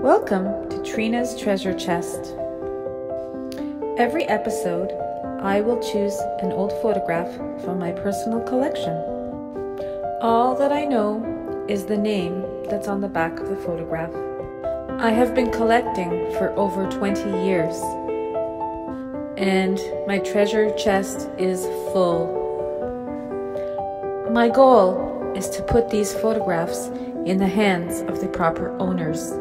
Welcome to Trina's Treasure Chest. Every episode, I will choose an old photograph from my personal collection. All that I know is the name that's on the back of the photograph. I have been collecting for over 20 years, and my treasure chest is full. My goal is to put these photographs in the hands of the proper owners.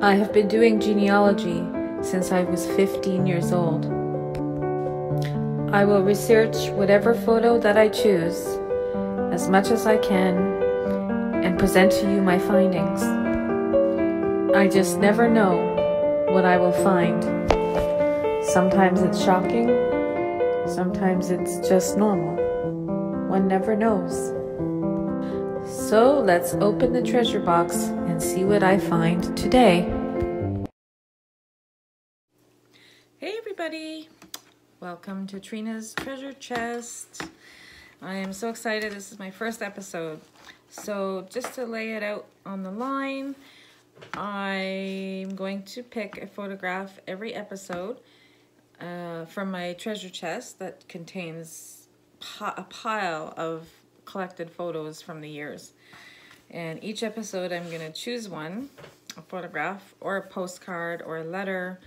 I have been doing genealogy since I was 15 years old. I will research whatever photo that I choose as much as I can and present to you my findings. I just never know what I will find. Sometimes it's shocking, sometimes it's just normal. One never knows. So let's open the treasure box and see what I find today. Hey everybody, welcome to Trina's Treasure Chest. I am so excited. This is my first episode. So just to lay it out on the line, I'm going to pick a photograph every episode from my treasure chest that contains a pile of collected photos from the years. And each episode I'm going to choose one, a photograph or a postcard or a letter,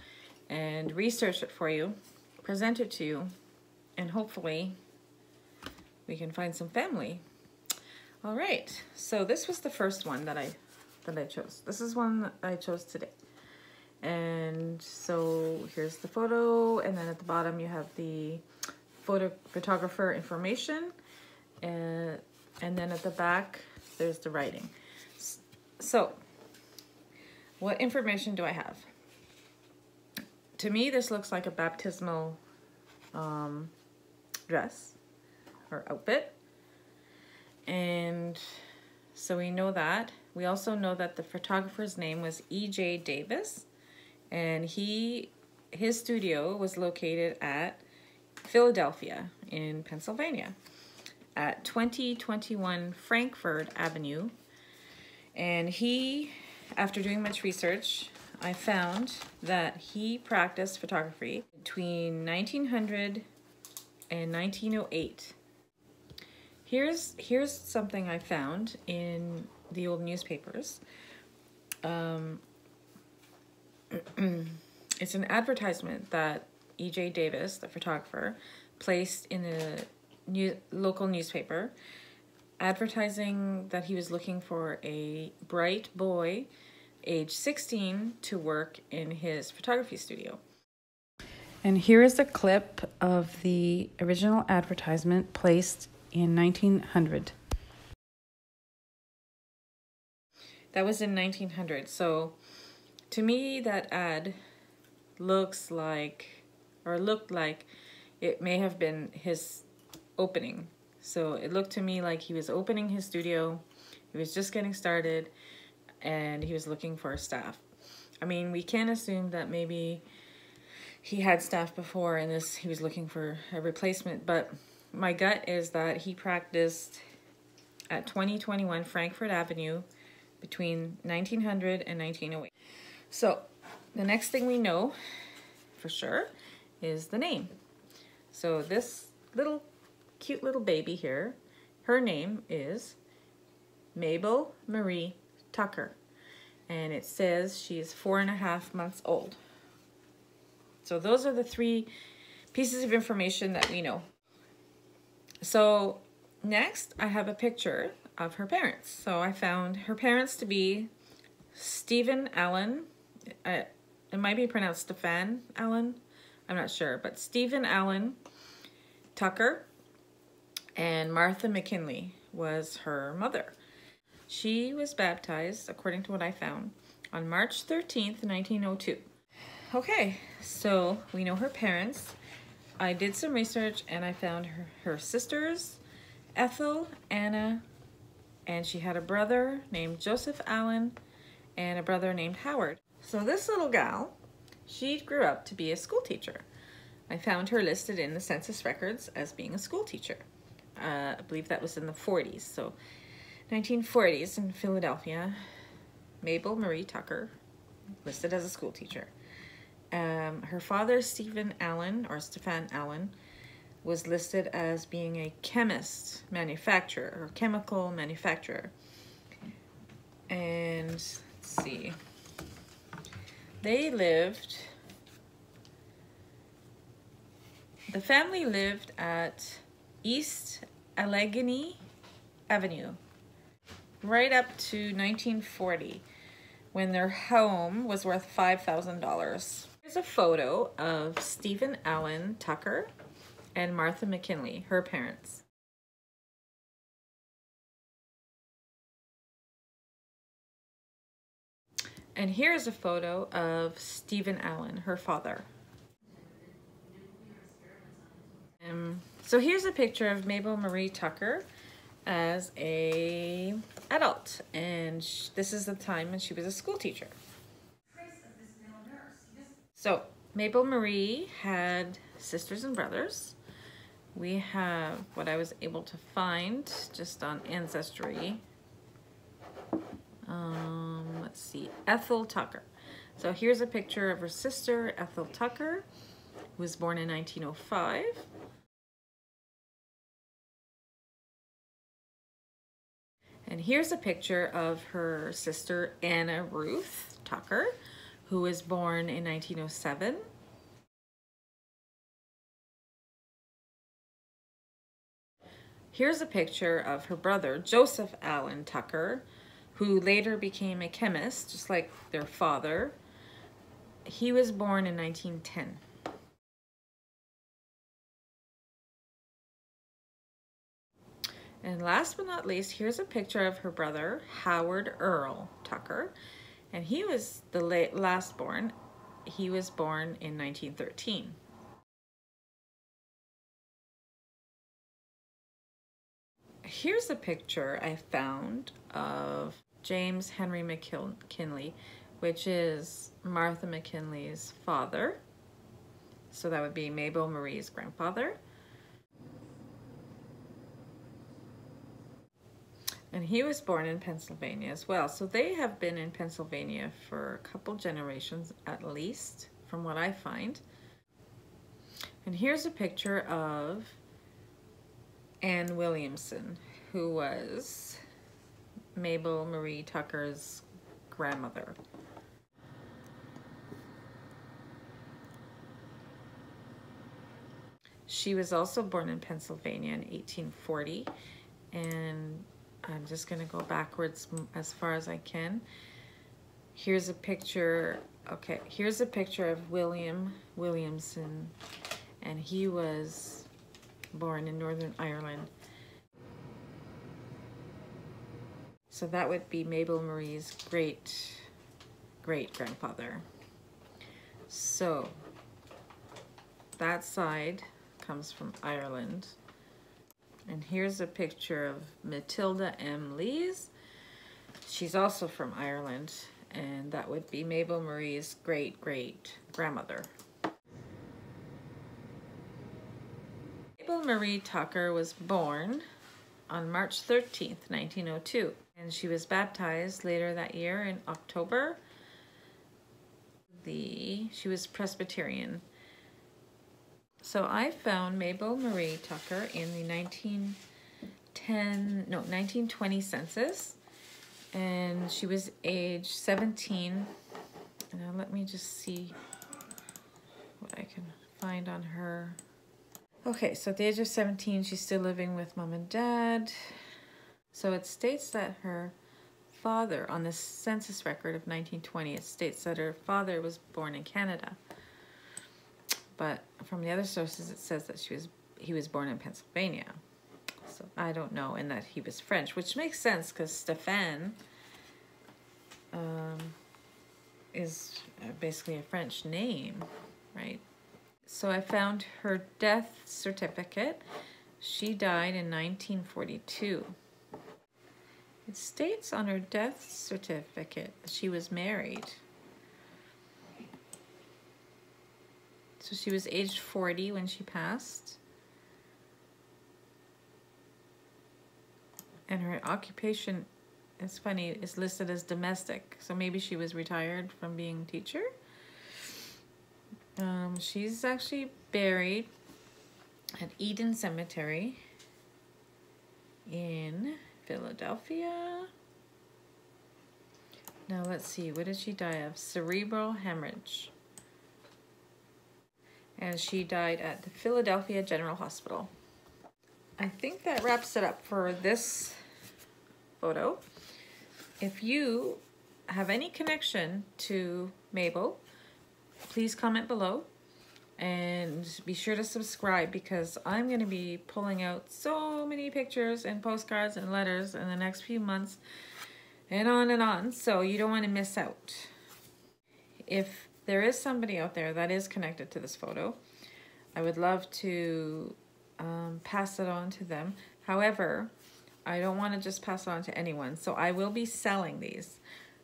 and research it for you, present it to you, and hopefully we can find some family. All right, so this was the first one that I chose. This is one that I chose today. And so here's the photo, and then at the bottom you have the photographer information, and then at the back there's the writing. So what information do I have? To me, this looks like a baptismal dress or outfit. And so we know that. We also know that the photographer's name was E.J. Davis, and his studio was located at Philadelphia in Pennsylvania at 2021 Frankfurt Avenue. And after doing much research, I found that he practiced photography between 1900 and 1908. Here's something I found in the old newspapers. It's an advertisement that E.J. Davis, the photographer, placed in a local newspaper, advertising that he was looking for a bright boy age 16 to work in his photography studio. And here is a clip of the original advertisement placed in 1900. That was in 1900. So to me, that ad looked like it may have been his opening. So it looked to me like he was opening his studio. He was just getting started, and he was looking for staff. I mean, we can assume that maybe he had staff before and he was looking for a replacement, but my gut is that he practiced at 2021 Frankfurt Avenue between 1900 and 1908. So the next thing we know for sure is the name. So this cute little baby here, her name is Mabel Marie Tucker, and it says she's 4.5 months old. So those are the three pieces of information that we know. So next I have a picture of her parents. So I found her parents to be Stephen Allen. It might be pronounced Stefan Allen. I'm not sure, but Stephen Allen Tucker, and Martha McKinley was her mother. She was baptized, according to what I found, on March 13th, 1902. Okay, so we know her parents. I did some research and I found her sisters, Ethel, Anna, and she had a brother named Joseph Allen and a brother named Howard. So this little gal, she grew up to be a school teacher. I found her listed in the census records as being a school teacher. I believe that was in the 40s, so 1940s in Philadelphia. Mabel Marie Tucker, listed as a school teacher. Her father, Stephen Allen, or Stefan Allen, was listed as being a chemist, manufacturer, or chemical manufacturer. And let's see, the family lived at East Allegheny Avenue right up to 1940, when their home was worth $5,000. Here's a photo of Stephen Allen Tucker and Martha McKinley, her parents. And here's a photo of Stephen Allen, her father. So here's a picture of Mabel Marie Tucker as a adult, and this is the time when she was a school teacher. So Mabel Marie had sisters and brothers. We have what I was able to find just on Ancestry. Let's see, Ethel Tucker. So here's a picture of her sister, Ethel Tucker, who was born in 1905. And here's a picture of her sister, Anna Ruth Tucker, who was born in 1907. Here's a picture of her brother, Joseph Allen Tucker, who later became a chemist, just like their father. He was born in 1910. And last but not least, here's a picture of her brother, Howard Earl Tucker. And he was the last born. He was born in 1913. Here's a picture I found of James Henry McKinley, which is Martha McKinley's father. So that would be Mabel Marie's grandfather. And he was born in Pennsylvania as well. So they have been in Pennsylvania for a couple generations at least, from what I find. And here's a picture of Anne Williamson, who was Mabel Marie Tucker's grandmother. She was also born in Pennsylvania in 1840, and I'm just going to go backwards as far as I can. Here's a picture, okay, here's a picture of William Williamson, and he was born in Northern Ireland. So that would be Mabel Marie's great-great-grandfather. So that side comes from Ireland. And here's a picture of Matilda M. Lees. She's also from Ireland, and that would be Mabel Marie's great-great-grandmother. Mabel Marie Tucker was born on March 13th, 1902, and she was baptized later that year in October. She was Presbyterian. So I found Mabel Marie Tucker in the 1920 census, and she was age 17. Now let me just see what I can find on her. Okay, so at the age of 17, she's still living with mom and dad. So it states that her father, on the census record of 1920, it states that her father was born in Canada. But from the other sources, it says that he was born in Pennsylvania. So I don't know, and that he was French, which makes sense because Stefan is basically a French name, right? So I found her death certificate. She died in 1942. It states on her death certificate that she was married. So she was aged 40 when she passed. And her occupation it's funny, it's listed as domestic. So maybe she was retired from being teacher. She's actually buried at Eden Cemetery in Philadelphia. Now let's see, what did she die of? Cerebral hemorrhage. And she died at the Philadelphia General Hospital. I think that wraps it up for this photo. If you have any connection to Mabel, please comment below and be sure to subscribe, because I'm going to be pulling out so many pictures and postcards and letters in the next few months and on, so you don't want to miss out. If there is somebody out there that is connected to this photo, I would love to pass it on to them. However, I don't want to just pass it on to anyone, so I will be selling these.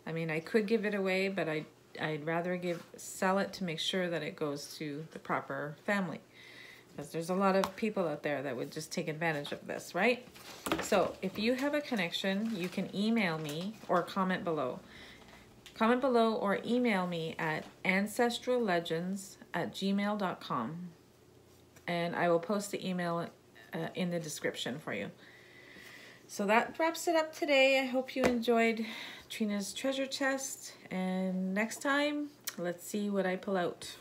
I mean, I could give it away, but I'd rather sell it to make sure that it goes to the proper family, because there's a lot of people out there that would just take advantage of this, right? So if you have a connection, you can email me or comment below. Comment below or email me at ancestrallegends@gmail.com, and I will post the email in the description for you. So that wraps it up today. I hope you enjoyed Trina's treasure chest, and next time, let's see what I pull out.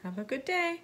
Have a good day.